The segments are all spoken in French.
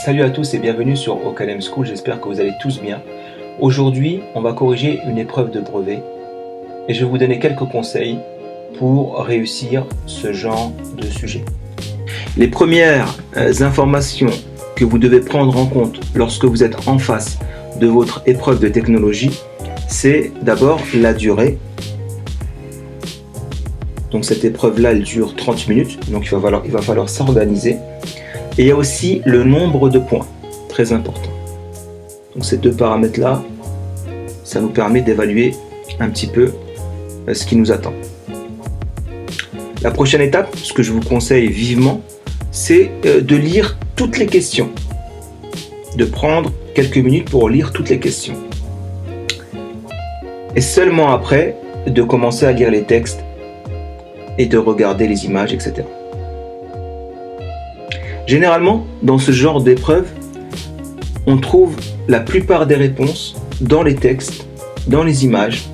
Salut à tous et bienvenue sur Ocalem School, j'espère que vous allez tous bien. Aujourd'hui, on va corriger une épreuve de brevet et je vais vous donner quelques conseils pour réussir ce genre de sujet. Les premières informations que vous devez prendre en compte lorsque vous êtes en face de votre épreuve de technologie, c'est d'abord la durée. Donc cette épreuve-là, elle dure 30 minutes, donc il va falloir s'organiser. Et il y a aussi le nombre de points, très important. Donc ces deux paramètres-là, ça nous permet d'évaluer un petit peu ce qui nous attend. La prochaine étape, ce que je vous conseille vivement, c'est de lire toutes les questions. De prendre quelques minutes pour lire toutes les questions. Et seulement après, de commencer à lire les textes et de regarder les images, etc. Généralement, dans ce genre d'épreuve, on trouve la plupart des réponses dans les textes, dans les images,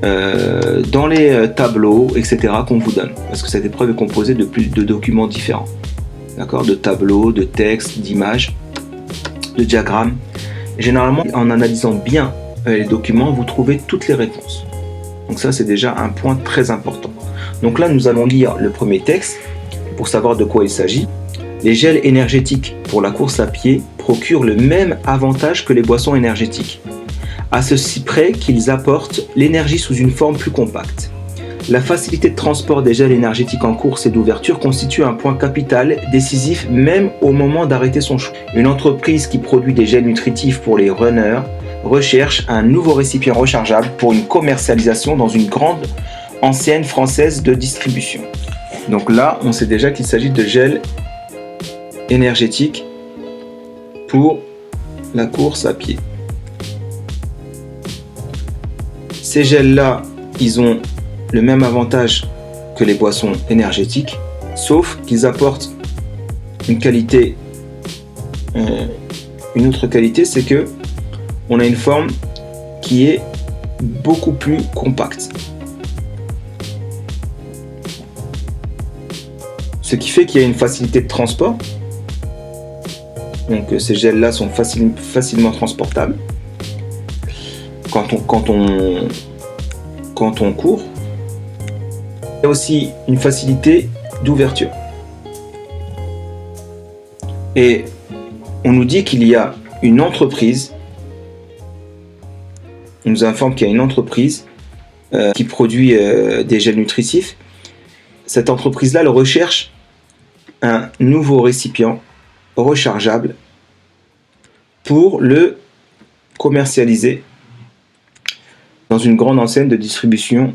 dans les tableaux, etc. qu'on vous donne. Parce que cette épreuve est composée de documents différents. D'accord ? De tableaux, de textes, d'images, de diagrammes. Et généralement, en analysant bien les documents, vous trouvez toutes les réponses. Donc ça, c'est déjà un point très important. Donc là, nous allons lire le premier texte pour savoir de quoi il s'agit. Les gels énergétiques pour la course à pied procurent le même avantage que les boissons énergétiques, à ceci près qu'ils apportent l'énergie sous une forme plus compacte. La facilité de transport des gels énergétiques en course et d'ouverture constitue un point capital décisif même au moment d'arrêter son choix. Une entreprise qui produit des gels nutritifs pour les runners recherche un nouveau récipient rechargeable pour une commercialisation dans une grande enseigne française de distribution. Donc là, on sait déjà qu'il s'agit de gels énergétique pour la course à pied. Ces gels-là, ils ont le même avantage que les boissons énergétiques, sauf qu'ils apportent une qualité, une autre qualité, c'est que on a une forme qui est beaucoup plus compacte. Ce qui fait qu'il y a une facilité de transport. Donc ces gels-là sont facilement transportables quand on court. Il y a aussi une facilité d'ouverture. Et on nous dit qu'il y a une entreprise, on nous informe qu'il y a une entreprise qui produit des gels nutritifs. Cette entreprise-là, elle recherche un nouveau récipient rechargeable pour le commercialiser dans une grande enseigne de distribution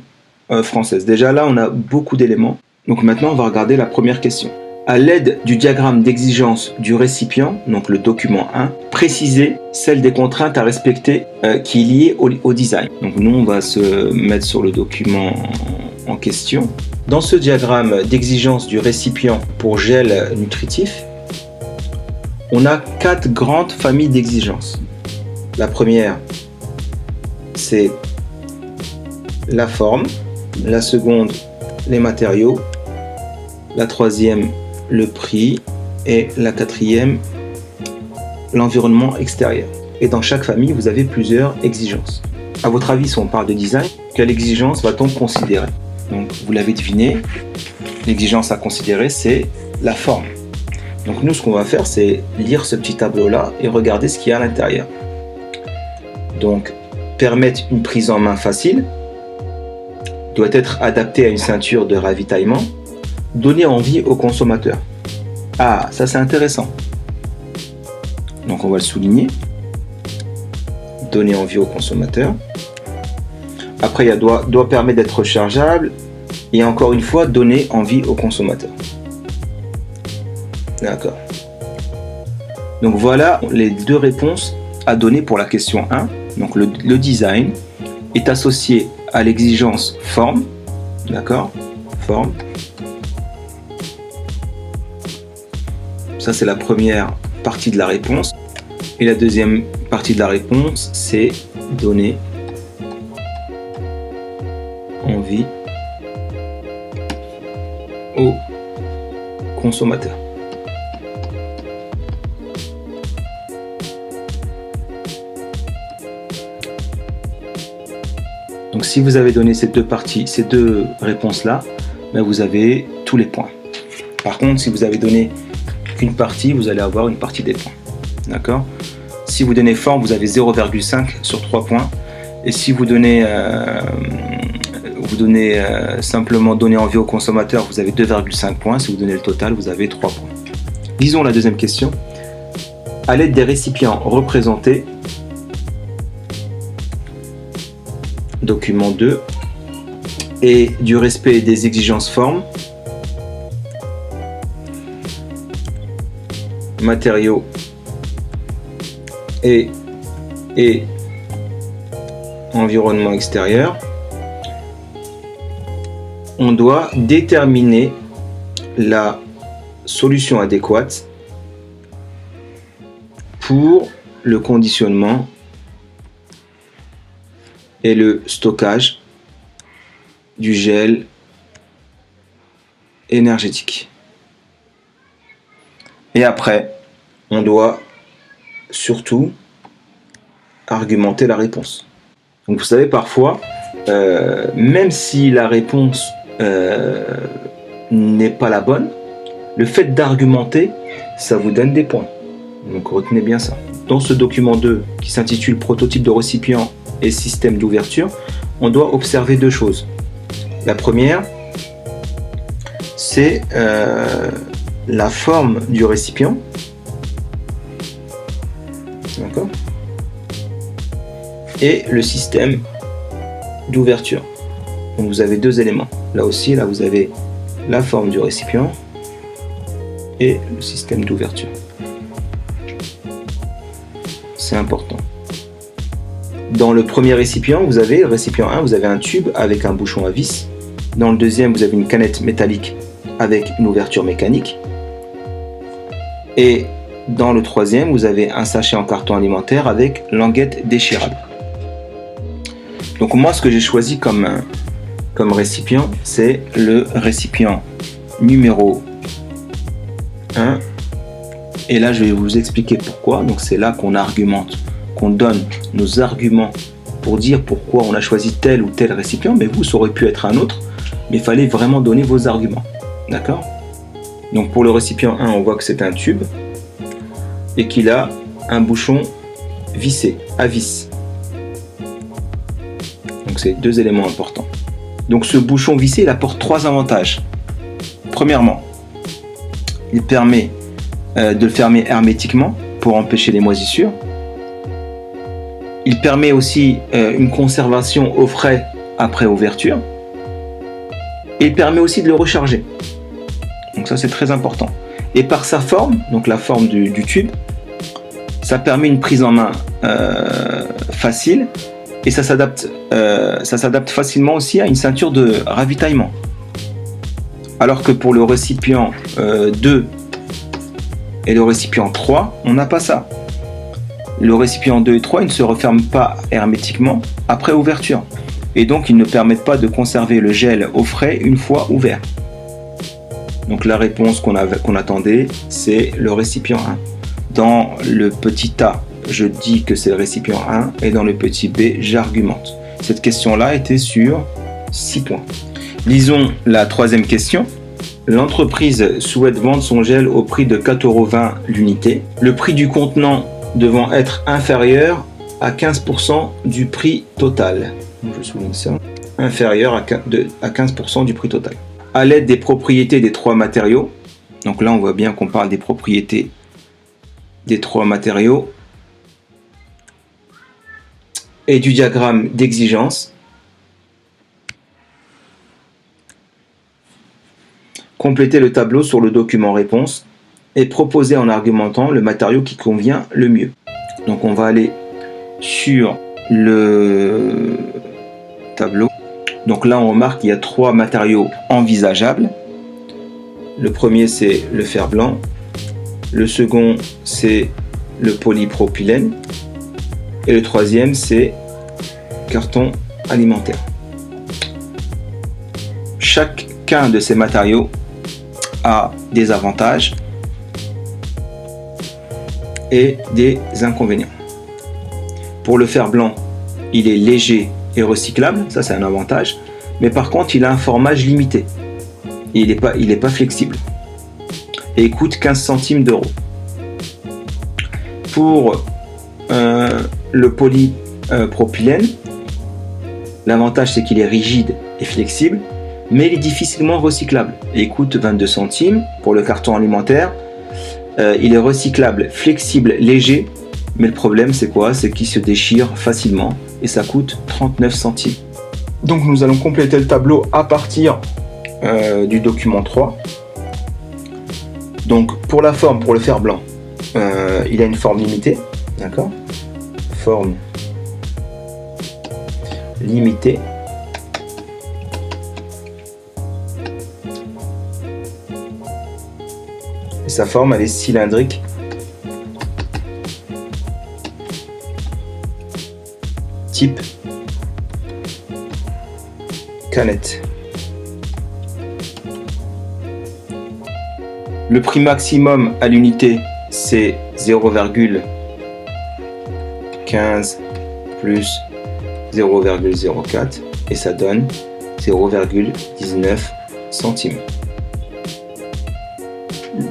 française. Déjà là, on a beaucoup d'éléments. Donc maintenant, on va regarder la première question. À l'aide du diagramme d'exigence du récipient, donc le document 1, précisez celle des contraintes à respecter qui est liée au design. Donc nous, on va se mettre sur le document en question. Dans ce diagramme d'exigence du récipient pour gel nutritif, on a 4 grandes familles d'exigences. La première, c'est la forme. La seconde, les matériaux. La troisième, le prix. Et la quatrième, l'environnement extérieur. Et dans chaque famille, vous avez plusieurs exigences. À votre avis, si on parle de design, quelle exigence va-t-on considérer ? Donc, vous l'avez deviné, l'exigence à considérer, c'est la forme. Donc nous, ce qu'on va faire, c'est lire ce petit tableau-là et regarder ce qu'il y a à l'intérieur. Donc, permettre une prise en main facile, doit être adapté à une ceinture de ravitaillement, donner envie au consommateur. Ah, ça c'est intéressant. Donc on va le souligner. Donner envie au consommateur. Après, il y a doit permettre d'être rechargeable. Et encore une fois, donner envie au consommateur. D'accord. Donc voilà les deux réponses à donner pour la question 1. Donc le design est associé à l'exigence forme. D'accord ? Forme. Ça, c'est la première partie de la réponse. Et la deuxième partie de la réponse, c'est donner envie au consommateur. Donc si vous avez donné ces deux réponses-là, ben vous avez tous les points. Par contre, si vous avez donné qu'une partie, vous allez avoir une partie des points. D'accord ? Si vous donnez forme, vous avez 0,5 sur 3 points. Et si vous donnez, simplement donner envie au consommateur, vous avez 2,5 points. Si vous donnez le total, vous avez 3 points. Lisons la deuxième question. À l'aide des récipients représentés, document 2, et du respect des exigences formes, matériaux et environnement extérieur, on doit déterminer la solution adéquate pour le conditionnement et le stockage du gel énergétique. Et après, on doit surtout argumenter la réponse. Donc vous savez, parfois, même si la réponse n'est pas la bonne, le fait d'argumenter, ça vous donne des points. Donc retenez bien ça. Dans ce document 2, qui s'intitule Prototype de récipient et système d'ouverture, on doit observer deux choses. La première, c'est la forme du récipient. D'accord ? Et le système d'ouverture. Donc vous avez deux éléments. Là aussi, là vous avez la forme du récipient et le système d'ouverture. C'est important. Dans le premier récipient, vous avez le récipient 1, vous avez un tube avec un bouchon à vis. Dans le deuxième, vous avez une canette métallique avec une ouverture mécanique. Et dans le troisième, vous avez un sachet en carton alimentaire avec languette déchirable. Donc moi, ce que j'ai choisi comme récipient, c'est le récipient numéro 1. Et là, je vais vous expliquer pourquoi. Donc c'est là qu'on argumente, qu'on donne nos arguments pour dire pourquoi on a choisi tel ou tel récipient. Mais vous, ça aurait pu être un autre, mais il fallait vraiment donner vos arguments. D'accord ? Donc pour le récipient 1, on voit que c'est un tube et qu'il a un bouchon vissé, à vis. Donc c'est deux éléments importants. Donc ce bouchon vissé, il apporte trois avantages. Premièrement, il permet de le fermer hermétiquement pour empêcher les moisissures. Il permet aussi une conservation au frais après ouverture. Et il permet aussi de le recharger. Donc ça c'est très important. Et par sa forme, donc la forme du tube, ça permet une prise en main facile. Et ça s'adapte facilement aussi à une ceinture de ravitaillement. Alors que pour le récipient 2 et le récipient 3, on n'a pas ça. Le récipient 2 et 3, ils ne se referment pas hermétiquement après ouverture. Et donc, ils ne permettent pas de conserver le gel au frais une fois ouvert. Donc, la réponse qu'on attendait, c'est le récipient 1. Dans le petit A, je dis que c'est le récipient 1 et dans le petit B, j'argumente. Cette question-là était sur 6 points. Lisons la troisième question. L'entreprise souhaite vendre son gel au prix de 4,20 € l'unité. Le prix du contenant devant être inférieur à 15% du prix total. Je souligne ça. Inférieur à 15% du prix total. À l'aide des propriétés des trois matériaux. Donc là, on voit bien qu'on parle des propriétés des trois matériaux. Et du diagramme d'exigence. Complétez le tableau sur le document réponse et proposez en argumentant le matériau qui convient le mieux. Donc on va aller sur le tableau. Donc là on remarque qu'il y a trois matériaux envisageables. Le premier c'est le fer blanc, le second c'est le polypropylène et le troisième c'est carton alimentaire. Chacun de ces matériaux a des avantages et des inconvénients. Pour le fer blanc, il est léger est recyclable, ça c'est un avantage, mais par contre il a un formage limité. Et il n'est pas flexible. Et il coûte 15 centimes d'euros. Pour le polypropylène, l'avantage c'est qu'il est rigide et flexible, mais il est difficilement recyclable. Et il coûte 22 centimes pour le carton alimentaire. Il est recyclable, flexible, léger, mais le problème c'est quoi? C'est qu'il se déchire facilement et ça coûte 39 centimes. Donc nous allons compléter le tableau à partir du document 3. Donc pour la forme, pour le fer blanc, il a une forme limitée, d'accord? Forme limitée. Et sa forme, elle est cylindrique. Type canette. Le prix maximum à l'unité, c'est 0,15 plus 0,04 et ça donne 0,19 centimes.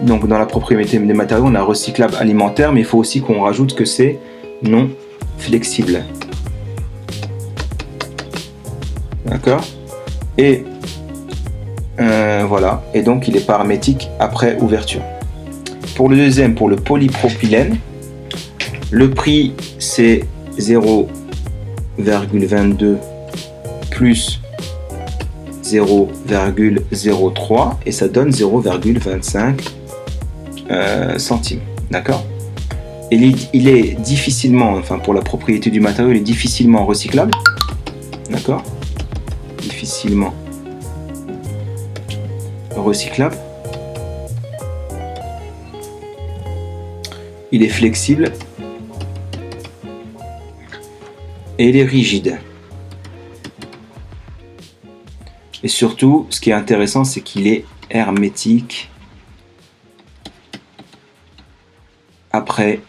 Donc dans la propriété des matériaux, on a recyclable alimentaire, mais il faut aussi qu'on rajoute que c'est non flexible. D'accord? Et voilà, et donc il est pas hermétique après ouverture. Pour le deuxième, pour le polypropylène, le prix c'est 0,22 plus 0,03 et ça donne 0,25 centimes. D'accord? Et il est difficilement, enfin pour la propriété du matériau, il est difficilement recyclable. D'accord? Difficilement recyclable. Il est flexible et il est rigide. Et surtout, ce qui est intéressant, c'est qu'il est hermétique après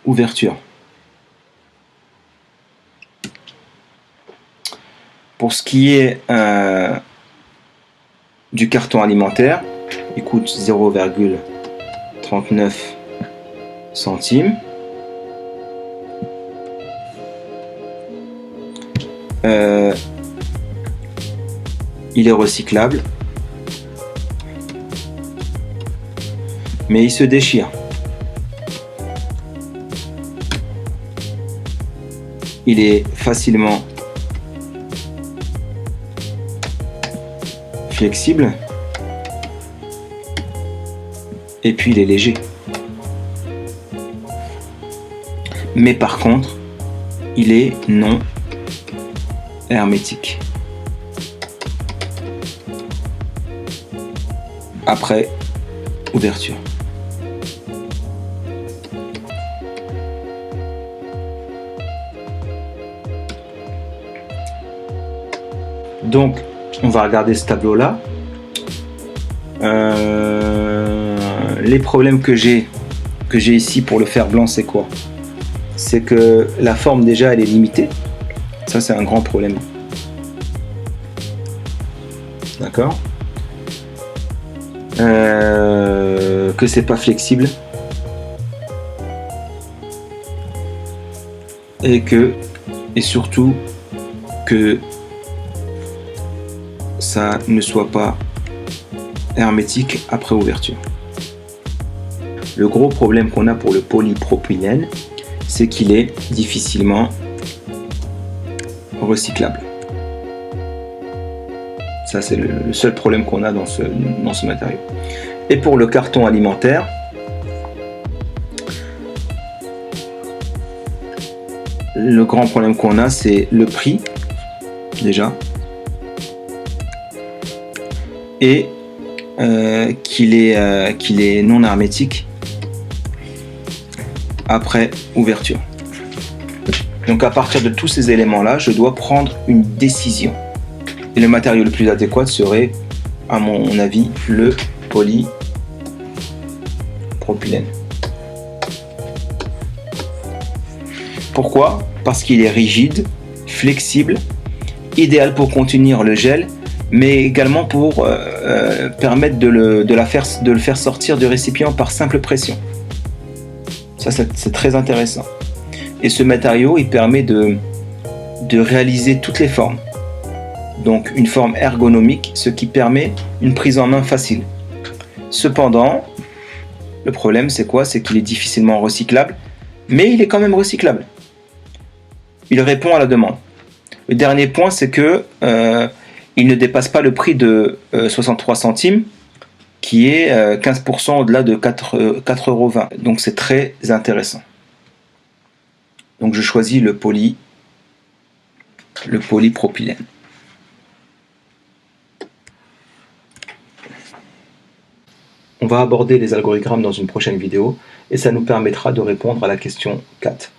ouverture. Pour ce qui est du carton alimentaire, il coûte 0,39 centimes. Il est recyclable, mais il se déchire. Il est facilement flexible et puis il est léger. Mais par contre, il est non hermétique. Après ouverture. Donc, on va regarder ce tableau-là. Les problèmes que j'ai ici pour le fer blanc, c'est quoi? C'est que la forme déjà, elle est limitée. Ça, c'est un grand problème. D'accord? Que c'est pas flexible. Et surtout que ça ne soit pas hermétique après ouverture. Le gros problème qu'on a pour le polypropylène, c'est qu'il est difficilement recyclable. Ça, c'est le seul problème qu'on a dans ce matériau. Et pour le carton alimentaire, le grand problème qu'on a, c'est le prix, déjà, et qu'il est non hermétique après ouverture. Donc à partir de tous ces éléments-là, je dois prendre une décision. Et le matériau le plus adéquat serait, à mon avis, le polypropylène. Pourquoi? parce qu'il est rigide, flexible, idéal pour contenir le gel, mais également pour permettre de le faire sortir du récipient par simple pression. Ça, c'est très intéressant. Et ce matériau, il permet de réaliser toutes les formes. Donc une forme ergonomique, ce qui permet une prise en main facile. Cependant, le problème c'est quoi? C'est qu'il est difficilement recyclable, mais il est quand même recyclable. Il répond à la demande. Le dernier point, c'est que il ne dépasse pas le prix de 63 centimes, qui est 15% au-delà de 4,20 €. Donc c'est très intéressant. Donc je choisis le polypropylène. On va aborder les algorithmes dans une prochaine vidéo et ça nous permettra de répondre à la question 4.